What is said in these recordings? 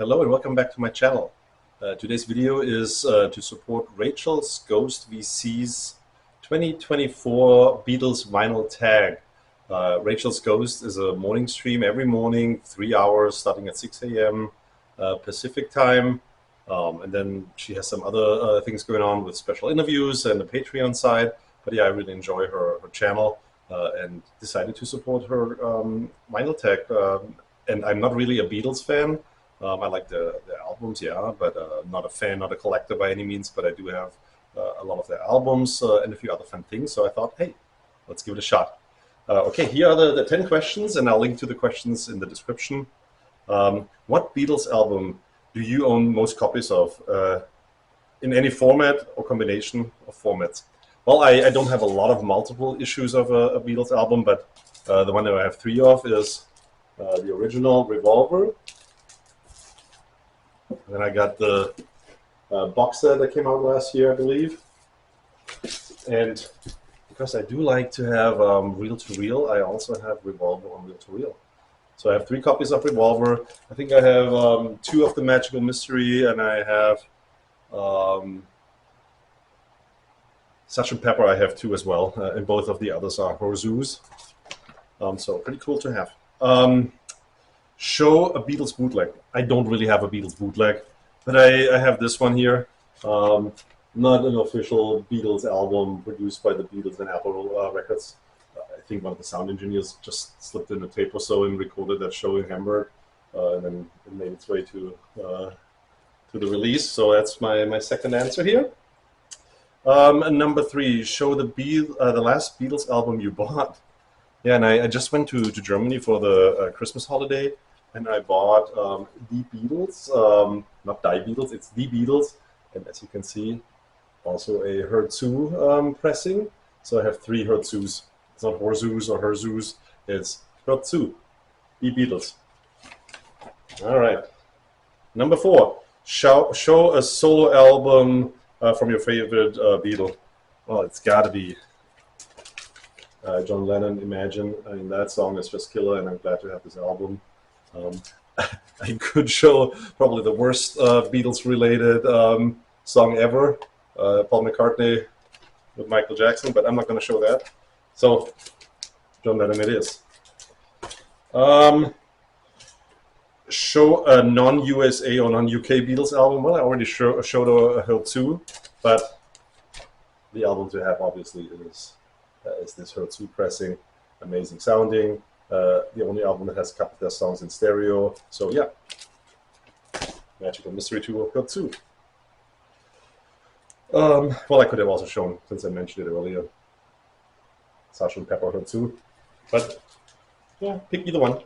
Hello and welcome back to my channel. Today's video is to support Rachel's Ghost VC's 2024 Beatles vinyl tag. Rachel's Ghost is a morning stream every morning, 3 hours starting at 6 a.m. Pacific time. And then she has some other things going on with special interviews and the Patreon side. But yeah, I really enjoy her channel and decided to support her vinyl tag. And I'm not really a Beatles fan. I like the albums, yeah, but not a fan, not a collector by any means, but I do have a lot of their albums and a few other fun things. So I thought, hey, let's give it a shot. Okay, here are the 10 questions, and I'll link to the questions in the description. What Beatles album do you own most copies of in any format or combination of formats? Well, I don't have a lot of multiple issues of a Beatles album, but the one that I have 3 of is the original Revolver. And then I got the box set that came out last year, I believe. And because I do like to have reel-to-reel, I also have Revolver on reel-to-reel. So I have 3 copies of Revolver. I think I have 2 of the Magical Mystery, and I have Sgt. Pepper. I have 2 as well, and both of the others are Horzoos. So pretty cool to have. Show a Beatles bootleg. I don't really have a Beatles bootleg, but I have this one here. Not an official Beatles album produced by the Beatles and Apple Records. I think one of the sound engineers just slipped in a tape or so and recorded that show in Hamburg, and then it made its way to the release. So that's my second answer here. And number 3, show the last Beatles album you bought. Yeah, and I just went to Germany for the Christmas holiday, and I bought the Beatles, not Die Beatles, it's the Beatles, and as you can see, also a Herzu pressing. So I have 3 Herzus. It's not Horzoos or Herzoos, it's Herzu, the Beatles. All right. Number 4, show a solo album from your favorite Beatle. Well, it's got to be John Lennon, Imagine. I mean, that song is just killer, and I'm glad to have this album. I could show probably the worst Beatles-related song ever, Paul McCartney with Michael Jackson, but I'm not going to show that. So, John Lennon it is. Show a non-USA or non-UK Beatles album. Well, I already showed a Herzu, but the album to have obviously is this Herzu pressing, amazing sounding. The only album that has a couple of their songs in stereo. So yeah, Magical Mystery Tour Herzu. Well, I could have also shown, since I mentioned it earlier, Sgt. Pepper Herzu, but yeah, pick either one.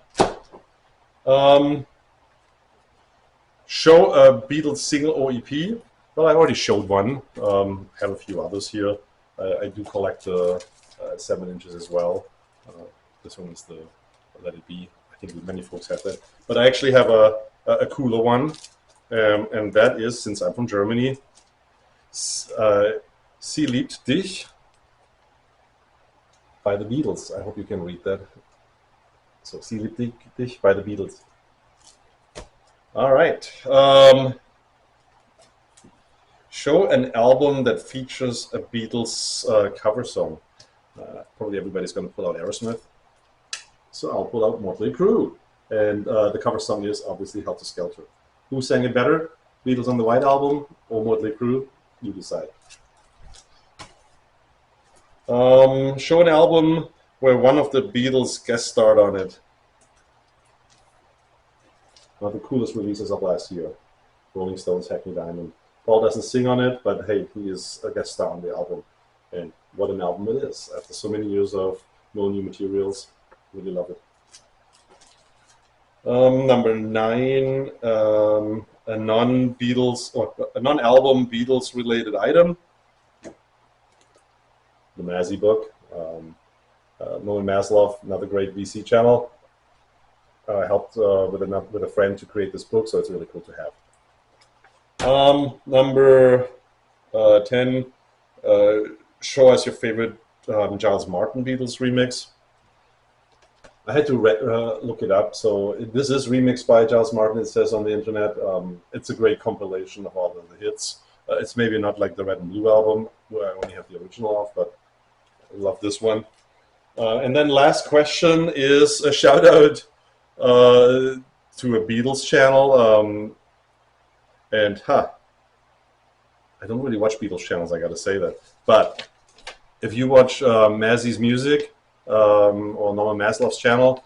Show a Beatles single or EP. Well, I already showed one. Have a few others here. I do collect 7 inches as well. This one is the Let It Be. I think many folks have that. But I actually have a cooler one, and that is, since I'm from Germany, Sie liebt dich by the Beatles. I hope you can read that. So, Sie liebt dich by the Beatles. All right. Show an album that features a Beatles cover song. Probably everybody's going to pull out Aerosmith. So I'll pull out Motley Crue. And the cover song is obviously Helter Skelter. Who sang it better? Beatles on the White Album or Motley Crue? You decide. Show an album where one of the Beatles guest starred on it. One of the coolest releases of last year. Rolling Stones' Hackney Diamond. Paul doesn't sing on it, but hey, he is a guest star on the album. And what an album it is. After so many years of no new materials, really love it. Number 9, a non-Beatles or a non-album Beatles-related item. The Mazzy book. Nolan Maslov, another great VC channel. Helped with a friend to create this book, so it's really cool to have. Number 10, show us your favorite Giles Martin Beatles remix. I had to look it up. So this is remixed by Giles Martin, it says on the internet. It's a great compilation of all of the hits. It's maybe not like the Red and Blue album, where I only have the original of, but I love this one. And then last question is a shout out to a Beatles channel. And I don't really watch Beatles channels, I gotta say that. But if you watch Mazzy's Music or Norman Maslov's channel,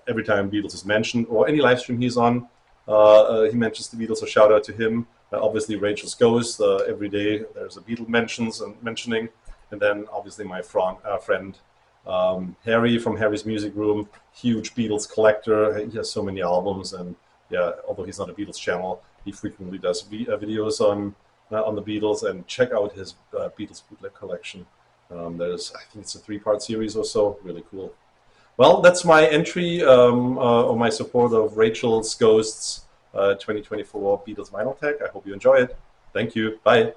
every time Beatles is mentioned, or any live stream he's on, he mentions the Beatles, so shout out to him. Obviously Rachel's Ghost, every day there's a Beatle mentioning. And then obviously my friend Harry from Harry's Music Room, huge Beatles collector. He has so many albums, and yeah, although he's not a Beatles channel, he frequently does videos on the Beatles. And check out his Beatles bootleg collection. I think it's a 3-part series or so. Really cool. Well, that's my entry or my support of Rachel's Ghosts 2024 Beatles Vinyl Tech. I hope you enjoy it. Thank you. Bye.